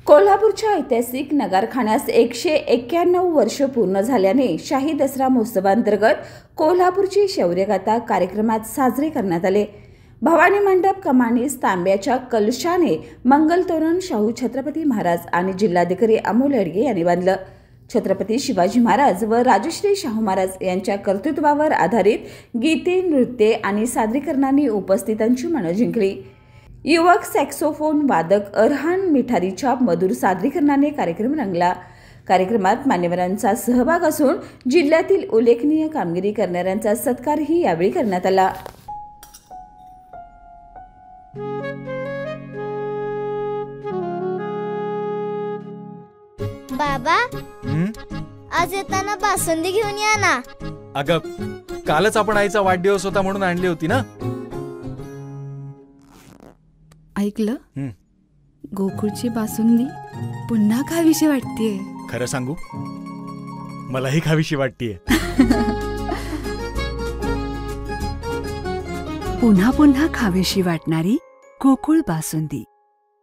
कोल्हापूरच्या ऐतिहासिक नगारखान्यास 191 वर्ष पूर्ण झाल्याने शाही दसरा महोत्सवांतर्गत कोल्हापूरची शौर्यगाथा कार्यक्रमात साजरे करण्यात आले। भवानी मंडप कमानीस तांब्याच्या कलशाने मंगल तोरण शाहू छत्रपती महाराज आणि जिल्हाधिकारी अमोल येडगे यांनी बांधलं। छत्रपती शिवाजी महाराज व राजश्री शाहू महाराज यांच्या कर्तृत्वावर आधारित गीते, नृत्ये आणि सादरीकरणांनी उपस्थितांची मनं जिंकली। युवक सॅक्सोफोन वादक अरहान मिठारीच्या मधुर सादरीकरणाने कार्यक्रम रंगला। कार्यक्रमात मान्यवरांचा सहभाग असून जिल्ह्यातील उल्लेखनीय कामगिरी करणाऱ्यांचा सत्कारही यावेळी करण्यात आला। बाबा, आज येताना बासुंदी घेऊन या ना। अगं, कालच आपण आईचा वाढदिवस होता म्हणून आणली होती ना। ऐकलं, गोकुळची बासुंदी पुन्हा खावीशी वाटतेय। खरं सांगू, मलाही खावीशी वाटतेय। पुन्हा पुन्हा खावीशी वाटणारी गोकुळ बासुंदी।